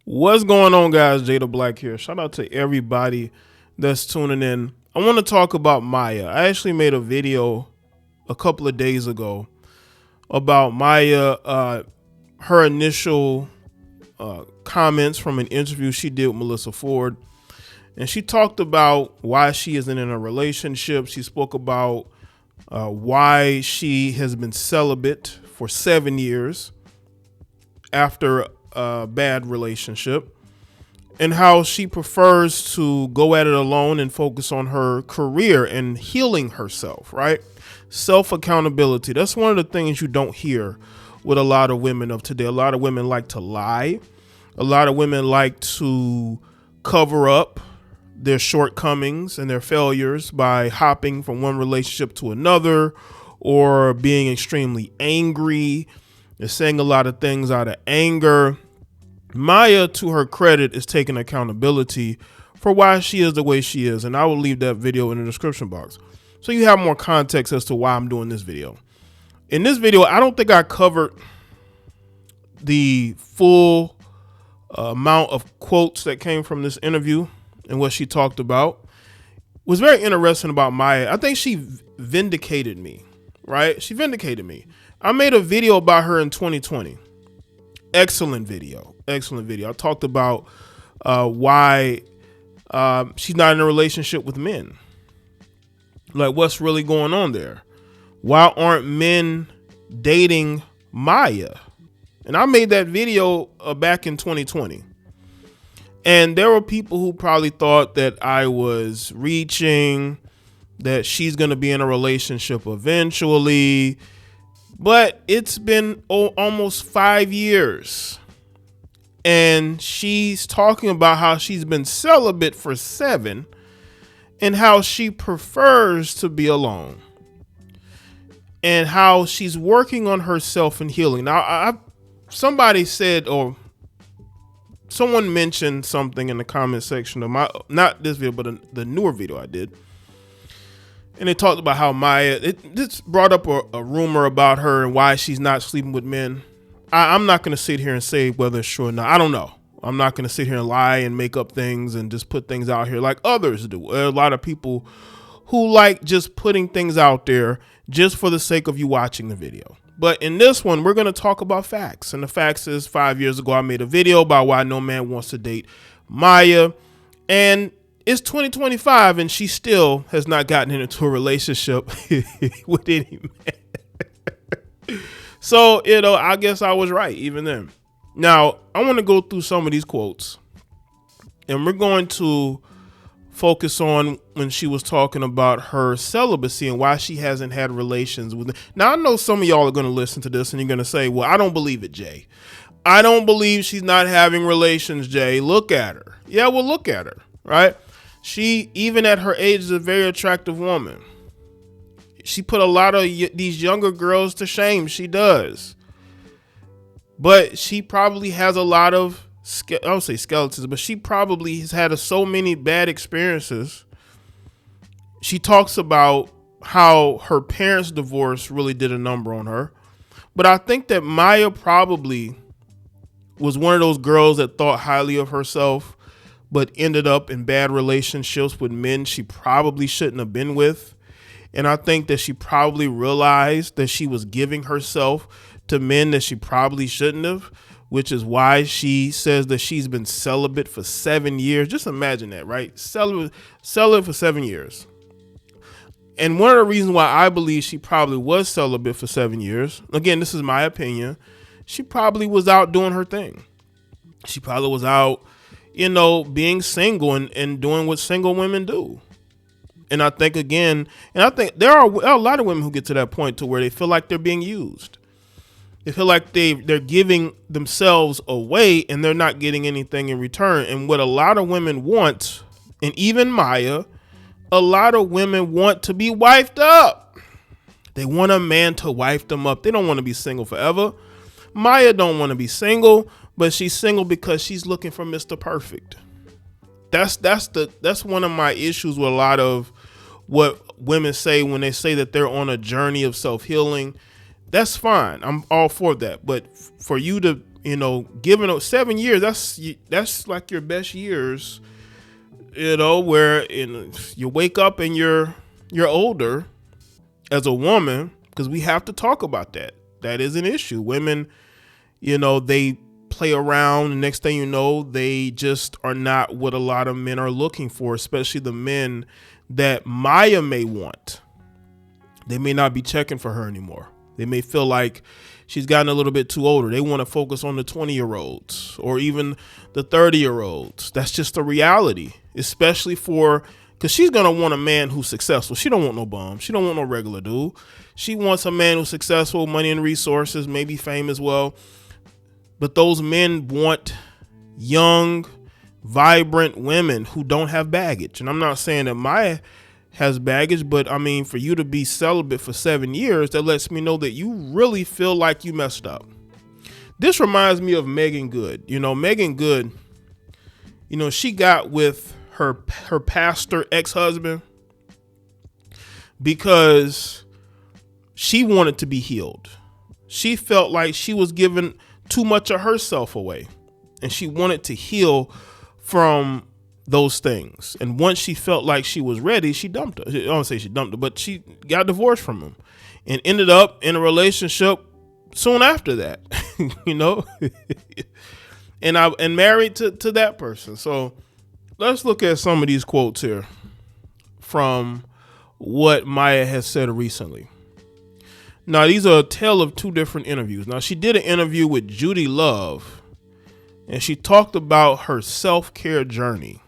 What's going on, guys? Jay the Black here. Shout out to everybody that's tuning in. I want to talk about Maya. I actually made a video a couple of days ago about Maya, her initial comments from an interview she did with Melissa Ford. And she talked about why she isn't in a relationship. She spoke about why she has been celibate for 7 years after a bad relationship, and how she prefers to go at it alone and focus on her career and healing herself, right? Self-accountability. That's one of the things you don't hear with a lot of women of today. A lot of women like to lie. A lot of women like to cover up their shortcomings and their failures by hopping from one relationship to another, or being extremely angry. They're saying a lot of things out of anger. Maya, to her credit, is taking accountability for why she is the way she is. And I will leave that video in the description box so you have more context as to why I'm doing this video. In this video, I don't think I covered the full amount of quotes that came from this interview and what she talked about. It was very interesting about Maya. I think she vindicated me, right? She vindicated me. I made a video about her in 2020. Excellent video. Excellent video. I talked about why she's not in a relationship with men. Like, what's really going on there? Why aren't men dating Maya? And I made that video back in 2020. And there were people who probably thought that I was reaching, that she's going to be in a relationship eventually. But it's been almost 5 years. And she's talking about how she's been celibate for 7 and how she prefers to be alone and how she's working on herself and healing. Now, somebody said, or someone mentioned something in the comment section of my, not this video, but the newer video I did. And they talked about how Maya, this brought up a rumor about her and why she's not sleeping with men. I'm not going to sit here and say whether it's true or not. I don't know. I'm not going to sit here and lie and make up things and just put things out here like others do. There are a lot of people who like just putting things out there just for the sake of you watching the video. But in this one, we're going to talk about facts. And the facts is 5 years ago, I made a video about why no man wants to date Maya. And it's 2025 and she still has not gotten into a relationship with any man. So, I guess I was right even then. Now, I want to go through some of these quotes, and we're going to focus on when she was talking about her celibacy and why she hasn't had relations with them. Now, I know some of y'all are going to listen to this and you're going to say, well, I don't believe it, Jay. I don't believe she's not having relations, Jay. Look at her. Yeah, well, look at her, right? She, even at her age, is a very attractive woman. She put a lot of these younger girls to shame. She does. But she probably has a lot of, I don't say skeletons, but she probably has had so many bad experiences. She talks about how her parents' divorce really did a number on her. But I think that Maya probably was one of those girls that thought highly of herself, but ended up in bad relationships with men she probably shouldn't have been with. And I think that she probably realized that she was giving herself to men that she probably shouldn't have, which is why she says that she's been celibate for 7 years. Just imagine that, right? Celibate for 7 years. And one of the reasons why I believe she probably was celibate for 7 years, again, this is my opinion, she probably was out doing her thing. She probably was out, being single and doing what single women do. And I think, again, there are a lot of women who get to that point to where they feel like they're being used. They feel like they're giving themselves away and they're not getting anything in return. And what a lot of women want, and even Maya, a lot of women want to be wifed up. They want a man to wife them up. They don't want to be single forever. Maya don't want to be single, but she's single because she's looking for Mr. Perfect. That's one of my issues with a lot of what women say when they say that they're on a journey of self-healing. That's fine. I'm all for that. But for you to, giving up 7 years, that's like your best years, where you wake up and you're older as a woman, because we have to talk about that. That is an issue. Women, they play around, and next thing you know, they just are not what a lot of men are looking for, especially the men that Maya may want. They may not be checking for her anymore. They may feel like she's gotten a little bit too older. They want to focus on the 20-year-olds or even the 30-year-olds. That's just a reality, especially because she's going to want a man who's successful. She don't want no bum. She don't want no regular dude. She wants a man who's successful, money and resources, maybe fame as well. But those men want young, vibrant women who don't have baggage. And I'm not saying that Maya has baggage, but I mean, for you to be celibate for 7 years, that lets me know that you really feel like you messed up. This reminds me of Megan Good. Megan Good, she got with her pastor ex-husband because she wanted to be healed. She felt like she was giving too much of herself away, and she wanted to heal from those things. And once she felt like she was ready, she dumped her. I don't say she dumped her, but she got divorced from him and ended up in a relationship soon after that, and married to that person. So let's look at some of these quotes here from what Maya has said recently. Now, these are a tale of two different interviews. Now, she did an interview with Judy Love, and she talked about her self-care journey.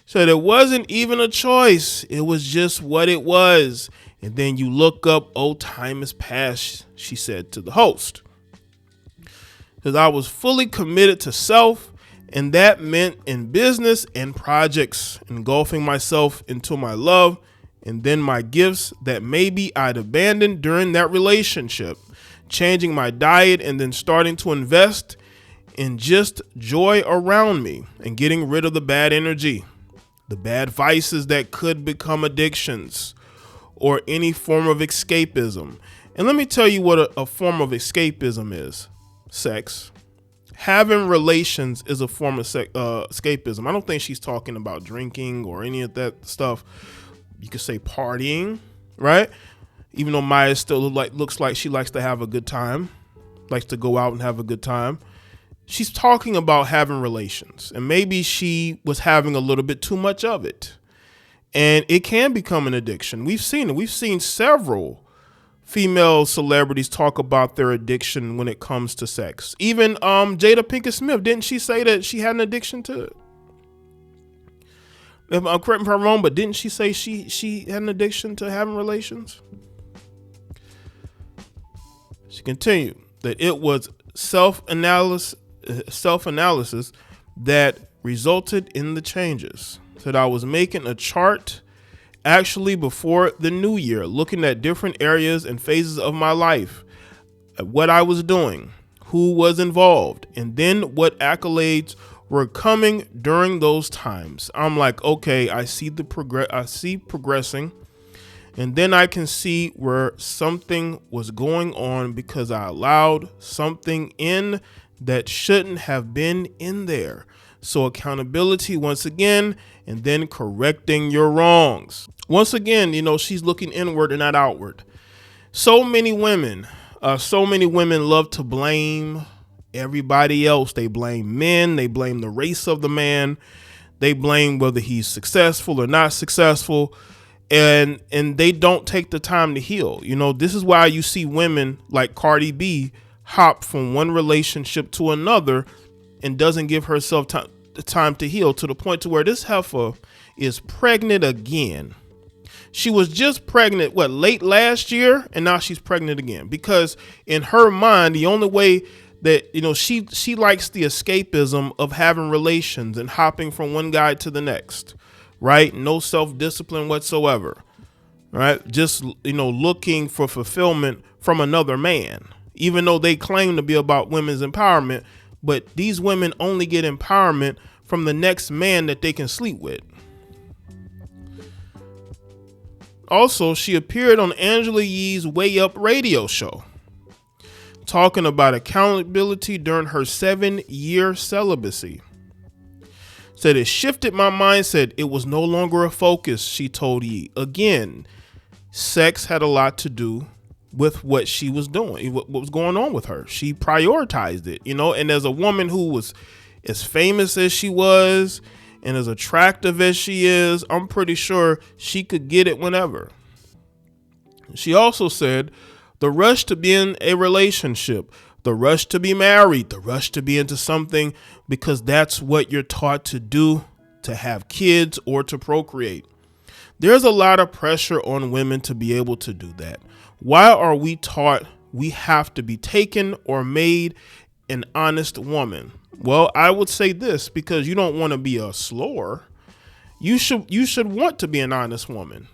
Said it wasn't even a choice. It was just what it was. And then you look up, oh, time has passed, she said to the host. Because I was fully committed to self, and that meant in business and projects, engulfing myself into my love and then my gifts that maybe I'd abandoned during that relationship, changing my diet and then starting to invest in just joy around me and getting rid of the bad energy, the bad vices that could become addictions or any form of escapism. And let me tell you what a form of escapism is. Sex. Having relations is a form of escapism. I don't think she's talking about drinking or any of that stuff. You could say partying, right? Even though Maya still looks like she likes to have a good time, likes to go out and have a good time. She's talking about having relations, and maybe she was having a little bit too much of it, and it can become an addiction. We've seen it. We've seen several female celebrities talk about their addiction when it comes to sex. Even Jada Pinkett Smith, didn't she say that she had an addiction to it? Correct me if I'm wrong, but didn't she say she had an addiction to having relations? She continued that it was self-analysis that resulted in the changes. Said I was making a chart actually before the new year, looking at different areas and phases of my life, at what I was doing, who was involved, and then what accolades were coming during those times. I'm like, okay, I see progressing, and then I can see where something was going on because I allowed something in that shouldn't have been in there. So accountability once again, and then correcting your wrongs. Once again, she's looking inward and not outward. So many women love to blame everybody else. They blame men. They blame the race of the man. They blame whether he's successful or not successful. And they don't take the time to heal. This is why you see women like Cardi B hop from one relationship to another and doesn't give herself time to heal, to the point to where this heifer is pregnant again. She was just pregnant, late last year, and now she's pregnant again, because in her mind, the only way that, she likes the escapism of having relations and hopping from one guy to the next, right? No self-discipline whatsoever, right? Just, looking for fulfillment from another man, even though they claim to be about women's empowerment, but these women only get empowerment from the next man that they can sleep with. Also, she appeared on Angela Yee's Way Up radio show talking about accountability during her 7-year celibacy. Said it shifted my mindset. It was no longer a focus, she told Ye. Again, sex had a lot to do with what she was doing, what was going on with her. She prioritized it, and as a woman who was as famous as she was and as attractive as she is, I'm pretty sure she could get it whenever. She also said the rush to be in a relationship, the rush to be married, the rush to be into something because that's what you're taught to do, to have kids or to procreate. There's a lot of pressure on women to be able to do that. Why are we taught we have to be taken or made an honest woman? Well, I would say this, because you don't want to be a slower. You should want to be an honest woman.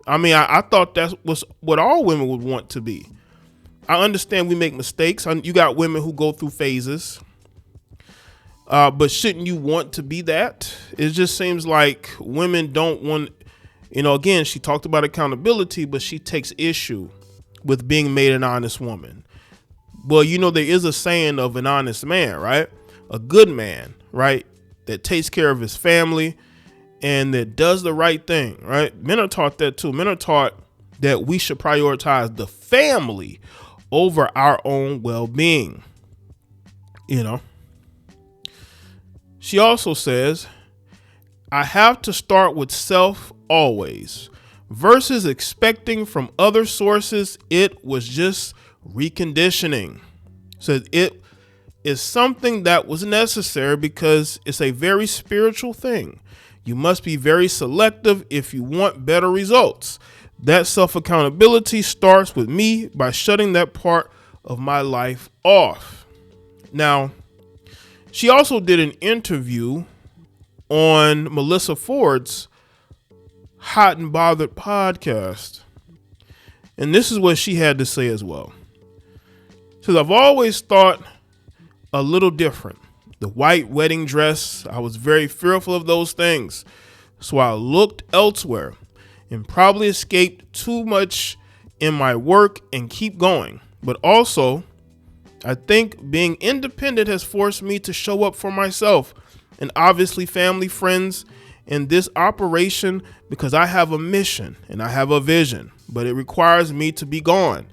I mean, I thought that was what all women would want to be. I understand we make mistakes. You got women who go through phases. But shouldn't you want to be that? It just seems like women don't want, again, she talked about accountability, but she takes issue with being made an honest woman. Well, there is a saying of an honest man, right? A good man, right? That takes care of his family and that does the right thing, right? Men are taught that too. Men are taught that we should prioritize the family over our own well-being. She also says, I have to start with self always versus expecting from other sources. It was just reconditioning. So it is something that was necessary because it's a very spiritual thing. You must be very selective if you want better results. That self-accountability starts with me by shutting that part of my life off. Now, she also did an interview on Melissa Ford's Hot and Bothered podcast. And this is what she had to say as well. She says, I've always thought a little different. The white wedding dress, I was very fearful of those things. So I looked elsewhere and probably escaped too much in my work and keep going. But also, I think being independent has forced me to show up for myself and obviously family, friends in this operation because I have a mission and I have a vision, but it requires me to be gone.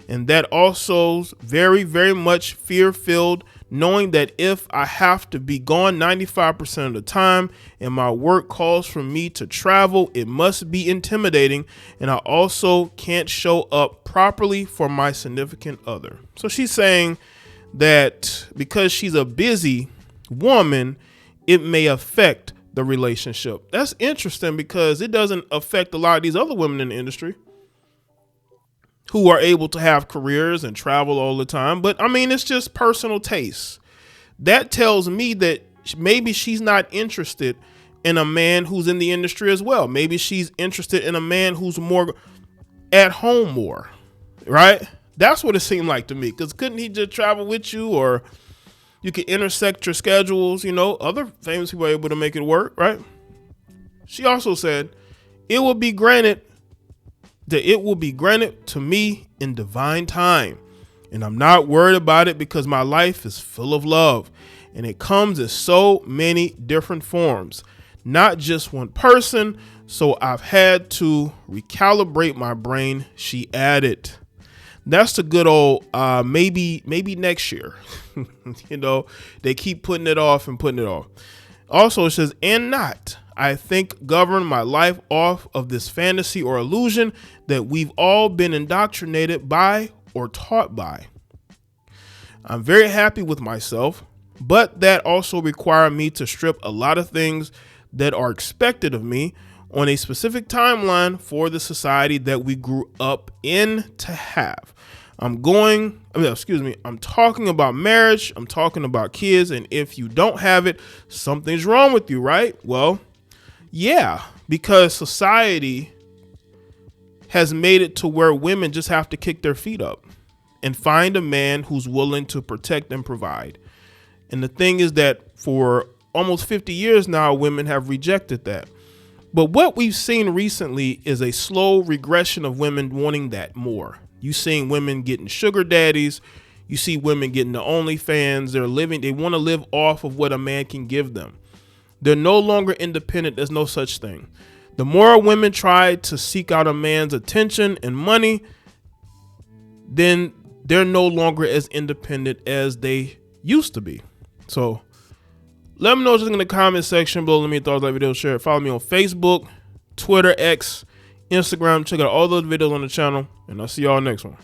And that also very, very much fear-filled, knowing that if I have to be gone 95% of the time and my work calls for me to travel, it must be intimidating. And I also can't show up properly for my significant other. So she's saying that because she's a busy woman, it may affect the relationship. That's interesting because it doesn't affect a lot of these other women in the industry who are able to have careers and travel all the time. But I mean, it's just personal taste. That tells me that maybe she's not interested in a man who's in the industry as well. Maybe she's interested in a man who's more at home more, right? That's what it seemed like to me. Because couldn't he just travel with you, or you could intersect your schedules? Other famous people are able to make it work, right? She also said, it will be granted to me in divine time. And I'm not worried about it because my life is full of love. And it comes in so many different forms, not just one person. So I've had to recalibrate my brain, she added. That's the good old maybe next year. They keep putting it off and putting it off. Also, it says, and not, I think, govern my life off of this fantasy or illusion that we've all been indoctrinated by or taught by. I'm very happy with myself, but that also required me to strip a lot of things that are expected of me on a specific timeline for the society that we grew up in to have. I'm talking about marriage. I'm talking about kids. And if you don't have it, something's wrong with you, right? Well, yeah, because society has made it to where women just have to kick their feet up and find a man who's willing to protect and provide. And the thing is that for almost 50 years now, women have rejected that. But what we've seen recently is a slow regression of women wanting that more. You're seeing women getting sugar daddies. You see women getting the OnlyFans. They want to live off of what a man can give them. They're no longer independent. There's no such thing. The more women try to seek out a man's attention and money, then they're no longer as independent as they used to be. So let me know what you think in the comment section below. Let me know your thoughts, like video, share it. Follow me on Facebook, Twitter, X, Instagram. Check out all those videos on the channel, and I'll see y'all next one.